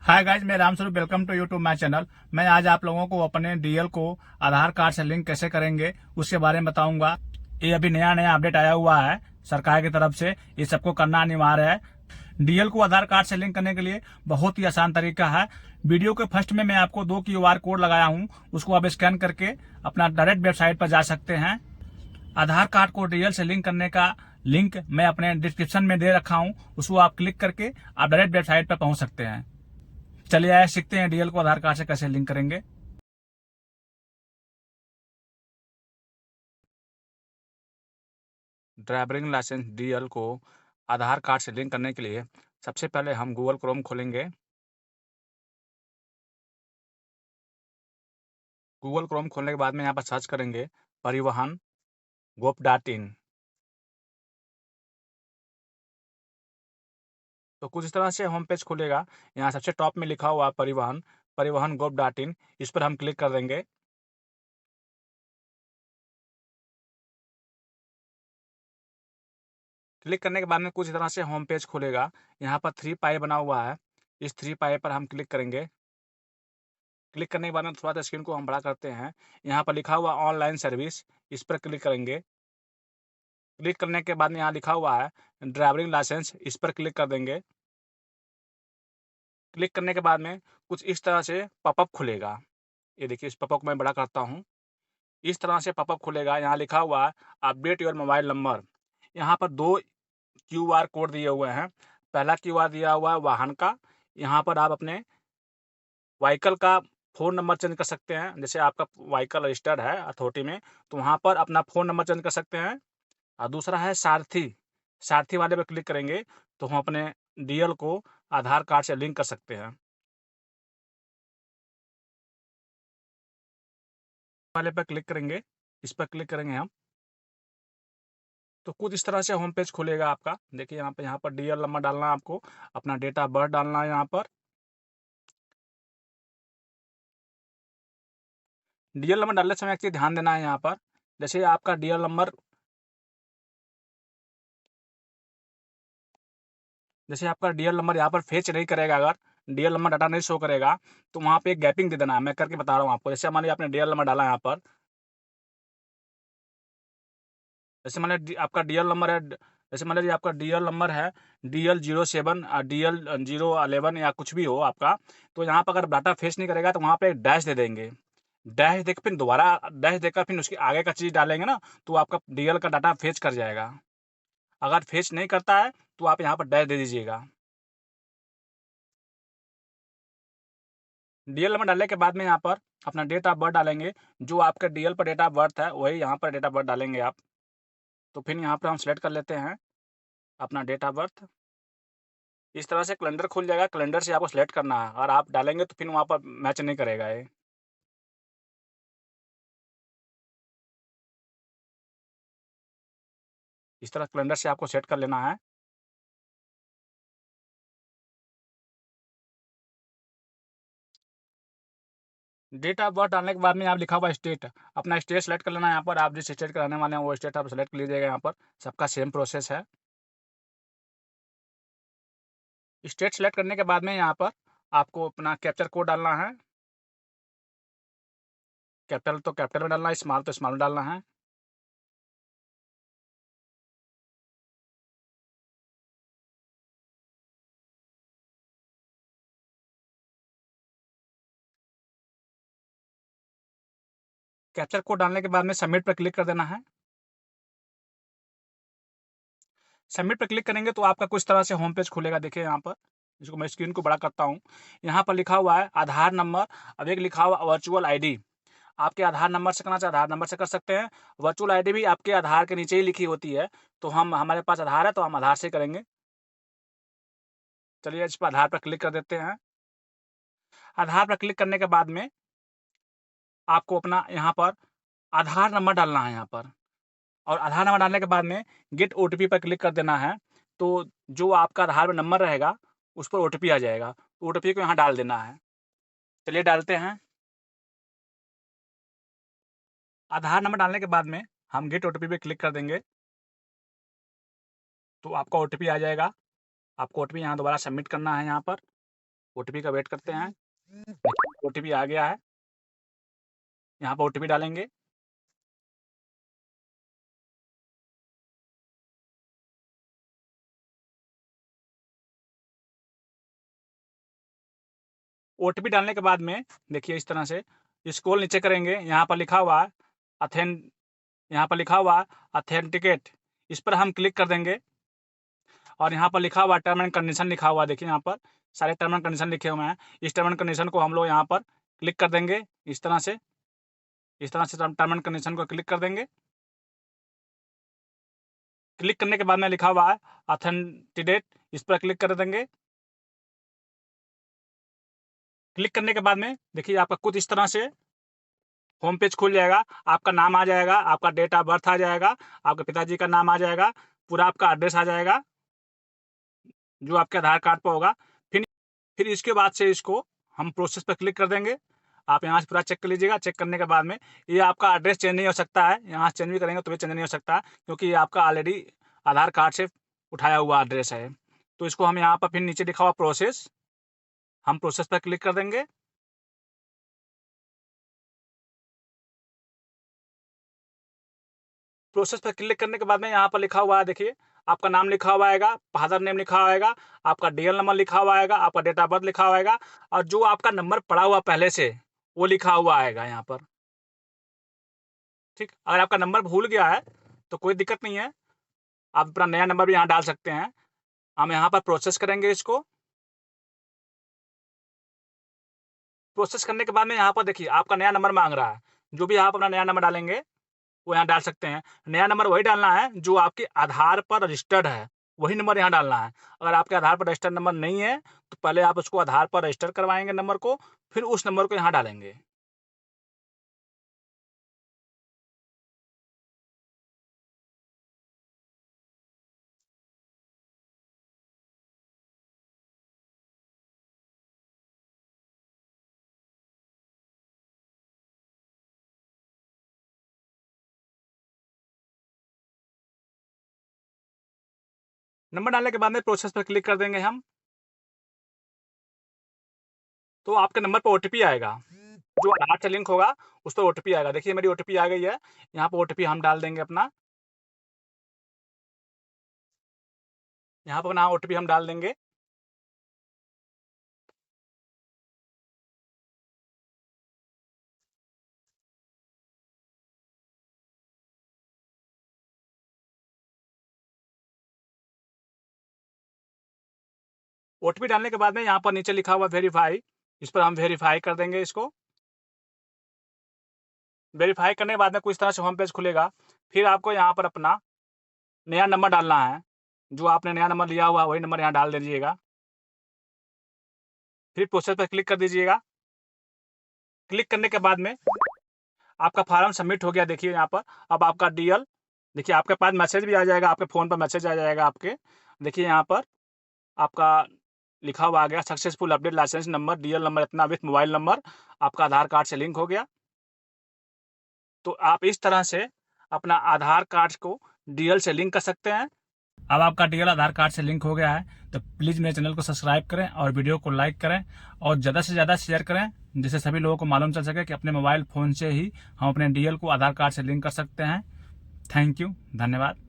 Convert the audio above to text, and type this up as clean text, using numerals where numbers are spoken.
Hi guys, मैं Ram Swaroop. Welcome to YouTube my channel. मैं आज आप लोगों को अपने डीएल को आधार कार्ड से लिंक कैसे करेंगे उसके बारे में बताऊंगा। ये अभी नया नया अपडेट आया हुआ है सरकार की तरफ से। ये सबको करना अनिवार्य है। डीएल को आधार कार्ड से लिंक करने के लिए बहुत ही आसान तरीका है। वीडियो के फर्स्ट में मैं आपको 2 क्यूआर कोड लगाया हूँ, उसको आप स्कैन करके अपना डायरेक्ट वेबसाइट पर जा सकते हैं। आधार कार्ड को डीएल से लिंक करने का लिंक मैं अपने डिस्क्रिप्शन में दे रखा हूँ, उसको आप क्लिक करके आप डायरेक्ट वेबसाइट पर पहुंच सकते हैं। चलिए आए सीखते हैं डीएल को आधार कार्ड से कैसे लिंक करेंगे। ड्राइविंग लाइसेंस डीएल को आधार कार्ड से लिंक करने के लिए सबसे पहले हम गूगल क्रोम खोलेंगे। गूगल क्रोम खोलने के बाद में यहाँ पर सर्च करेंगे परिवहन gov.in। तो कुछ इस तरह से होम पेज खुलेगा। यहाँ सबसे टॉप में लिखा हुआ परिवहन परिवहन gov.in, इस पर हम क्लिक कर देंगे। क्लिक करने के बाद में कुछ इस तरह से होम पेज खुलेगा। यहाँ पर 3 पाई बना हुआ है, इस 3 पाई पर हम क्लिक करेंगे। क्लिक करने के बाद में थोड़ा सा स्क्रीन को हम बड़ा करते हैं। यहाँ पर लिखा हुआ ऑनलाइन सर्विस, इस पर क्लिक करेंगे। क्लिक करने के बाद में यहाँ लिखा हुआ है ड्राइविंग लाइसेंस, इस पर क्लिक कर देंगे। क्लिक करने के बाद में कुछ इस तरह से पॉपअप खुलेगा। ये देखिए, इस पॉपअप को मैं बड़ा करता हूँ। इस तरह से पॉपअप खुलेगा। यहाँ लिखा हुआ है अपडेट योर मोबाइल नंबर। यहाँ पर 2 क्यूआर कोड दिए हुए हैं। पहला क्यूआर दिया हुआ है वाहन का। यहाँ पर आप अपने व्हीकल का फ़ोन नंबर चेंज कर सकते हैं। जैसे आपका व्हीकल रजिस्टर्ड है अथॉरिटी में, तो वहाँ पर अपना फ़ोन नंबर चेंज कर सकते हैं। और दूसरा है सारथी। सारथी वाले पे क्लिक करेंगे तो हम अपने डीएल को आधार कार्ड से लिंक कर सकते हैं। वाले पर क्लिक करेंगे, इस पर क्लिक करेंगे हम, तो कुछ इस तरह से होम पेज खुलेगा आपका। देखिए यहाँ पर डीएल नंबर डालना है आपको, अपना डेट ऑफ बर्थ डालना है। यहाँ पर डीएल नंबर डालने समय एक चीज़ ध्यान देना है। यहाँ पर जैसे आपका डीएल नंबर यहाँ पर फेच नहीं करेगा, अगर डीएल नंबर डाटा नहीं शो करेगा, तो वहाँ पे एक गैपिंग दे देना है। मैं करके बता रहा हूँ आपको। जैसे मान लीजिए आपने डीएल नंबर डाला यहाँ पर, जैसे मान लीजिए आपका डीएल नंबर है, जैसे मान लीजिए आपका डीएल नंबर है DL07 DL 011 या कुछ भी हो आपका, तो यहाँ पर अगर डाटा फेच नहीं करेगा तो वहाँ पे एक डैश दे देंगे। डैश देकर फिर दोबारा डैश देकर फिर उसके आगे का चीज़ डालेंगे ना, तो आपका डीएल का डाटा फेच कर जाएगा। अगर फेच नहीं करता है तो आप यहाँ पर डैश दे दीजिएगा। डीएल नंबर डालने के बाद में यहाँ पर अपना डेट ऑफ बर्थ डालेंगे। जो आपका डीएल पर डेट ऑफ बर्थ है वही यहाँ पर डेट ऑफ बर्थ डालेंगे आप। तो फिर यहाँ पर हम सेलेक्ट कर लेते हैं अपना डेट ऑफ बर्थ। इस तरह से कैलेंडर खुल जाएगा। कैलेंडर से आपको सेलेक्ट करना है, और आप डालेंगे तो फिर वहाँ पर मैच नहीं करेगा ये। इस तरह कैलेंडर से आपको सेट कर लेना है। डेट ऑफ बर्थ डालने के बाद में यहाँ लिखा हुआ स्टेट, अपना स्टेट सेलेक्ट कर लेना है। यहाँ पर आप जिस स्टेट का रहने वाले हैं वो स्टेट आप सेलेक्ट कर लीजिएगा। यहाँ पर सबका सेम प्रोसेस है। स्टेट सेलेक्ट करने के बाद में यहाँ पर आपको अपना कैप्चर कोड डालना है। कैपिटल तो कैपिटल में डालना है, स्मॉल तो स्मॉल में डालना है। कैप्चर कोड डालने के बाद में सबमिट पर क्लिक कर देना है। सबमिट पर क्लिक करेंगे तो आपका कुछ तरह से होम पेज खुलेगा। देखिए यहाँ पर, इसको मैं स्क्रीन को बड़ा करता हूँ। यहाँ पर लिखा हुआ है आधार नंबर, अब एक लिखा हुआ वर्चुअल आईडी। आपके आधार नंबर से करना चाहे आधार नंबर से कर सकते हैं। वर्चुअल आईडी भी आपके आधार के नीचे ही लिखी होती है। तो हमारे पास आधार है तो हम आधार से करेंगे। चलिए इस पर आधार पर क्लिक कर देते हैं। आधार पर क्लिक करने के बाद में आपको अपना यहाँ पर आधार नंबर डालना है यहाँ पर, और आधार नंबर डालने के बाद में गेट ओटीपी पर क्लिक कर देना है। तो जो आपका आधार में नंबर रहेगा उस पर ओटीपी आ जाएगा। ओटीपी को यहाँ डाल देना है। चलिए डालते हैं। आधार नंबर डालने के बाद में हम गेट ओटीपी पे क्लिक कर देंगे तो आपका ओटीपी आ जाएगा। आपको ओटीपी यहाँ दोबारा सबमिट करना है। यहाँ पर ओटीपी का वेट करते हैं। ओटीपी आ गया है, यहाँ पर ओटीपी डालेंगे। ओटीपी डालने के बाद में देखिए इस तरह से स्क्रॉल नीचे करेंगे, यहाँ पर लिखा हुआ है अथेन यहाँ पर लिखा हुआ है ऑथेंटिकेट, इस पर हम क्लिक कर देंगे और यहाँ पर लिखा हुआ है टर्म एंड कंडीशन लिखा हुआ है। देखिए यहाँ पर सारे टर्म एंड कंडीशन लिखे हुए हैं। इस टर्म एंड कंडीशन को हम लोग यहाँ पर क्लिक कर देंगे इस तरह से टर्म एंड कंडीशन को क्लिक कर देंगे। क्लिक करने के बाद में लिखा हुआ है ऑथेंटिकेट, इस पर क्लिक कर देंगे। क्लिक करने के बाद में देखिए आपका कुछ इस तरह से होम पेज खुल जाएगा। आपका नाम आ जाएगा, आपका डेट ऑफ बर्थ आ जाएगा, आपके पिताजी का नाम आ जाएगा, पूरा आपका एड्रेस आ जाएगा जो आपके आधार कार्ड पर होगा। फिर इसके बाद से इसको हम प्रोसेस पर क्लिक कर देंगे। आप यहाँ से पूरा चेक कर लीजिएगा। चेक करने के बाद में ये आपका एड्रेस चेंज नहीं हो सकता है, यहाँ चेंज भी करेंगे तो भी चेंज नहीं हो सकता, क्योंकि ये आपका ऑलरेडी आधार कार्ड से उठाया हुआ एड्रेस है। तो इसको हम यहाँ पर फिर नीचे लिखा हुआ प्रोसेस, हम प्रोसेस पर क्लिक कर देंगे। प्रोसेस पर क्लिक करने के बाद में यहाँ पर लिखा हुआ है, देखिए आपका नाम लिखा हुआ आएगा, फादर नेम लिखा हुआ आएगा, आपका डीएल नंबर लिखा हुआ आएगा, आपका डेट ऑफ बर्थ लिखा हुआ आएगा, और जो आपका नंबर पड़ा हुआ पहले से वो लिखा हुआ आएगा यहाँ पर। ठीक, अगर आपका नंबर भूल गया है तो कोई दिक्कत नहीं है, आप अपना नया नंबर भी यहाँ डाल सकते हैं। हम यहाँ पर प्रोसेस करेंगे इसको। प्रोसेस करने के बाद में यहाँ पर देखिए आपका नया नंबर मांग रहा है, जो भी आप अपना नया नंबर डालेंगे वो यहाँ डाल सकते हैं। नया नंबर वही डालना है जो आपके आधार पर रजिस्टर्ड है, वही नंबर यहाँ डालना है। अगर आपके आधार पर रजिस्टर्ड नंबर नहीं है तो पहले आप उसको आधार पर रजिस्टर करवाएंगे नंबर को, फिर उस नंबर को यहाँ डालेंगे। नंबर डालने के बाद में प्रोसेस पर क्लिक कर देंगे हम, तो आपके नंबर पर ओटीपी आएगा, जो आधार से लिंक होगा उस पर ओटीपी आएगा। देखिए मेरी ओटीपी आ गई है, यहाँ पर ओटीपी हम डाल देंगे अपना, यहाँ पर अपना ओटीपी हम डाल देंगे। ओटीपी डालने के बाद में यहाँ पर नीचे लिखा हुआ वेरीफाई, इस पर हम वेरीफाई कर देंगे इसको। वेरीफाई करने के बाद में कुछ तरह से होम पेज खुलेगा। फिर आपको यहाँ पर अपना नया नंबर डालना है, जो आपने नया नंबर लिया हुआ वही नंबर यहाँ डाल दीजिएगा। फिर प्रोसेस पर क्लिक कर दीजिएगा। क्लिक करने के बाद में आपका फॉर्म सबमिट हो गया। देखिए यहाँ पर अब आपका डीएल, देखिए आपके पास मैसेज भी आ जाएगा, आपके फ़ोन पर मैसेज आ जाएगा आपके। देखिए यहाँ पर आपका लिखा हुआ आ गया successful update license number, DL number इतना विथ मोबाइल नंबर, आपका आधार कार्ड से लिंक हो गया। तो आप इस तरह से अपना आधार कार्ड को डीएल से लिंक कर सकते हैं। अब आपका डीएल आधार कार्ड से लिंक हो गया है, तो प्लीज़ मेरे चैनल को सब्सक्राइब करें और वीडियो को लाइक करें और ज़्यादा से ज़्यादा शेयर करें, जिससे सभी लोगों को मालूम चल सके कि अपने मोबाइल फ़ोन से ही हम अपने डीएल को आधार कार्ड से लिंक कर सकते हैं। थैंक यू, धन्यवाद।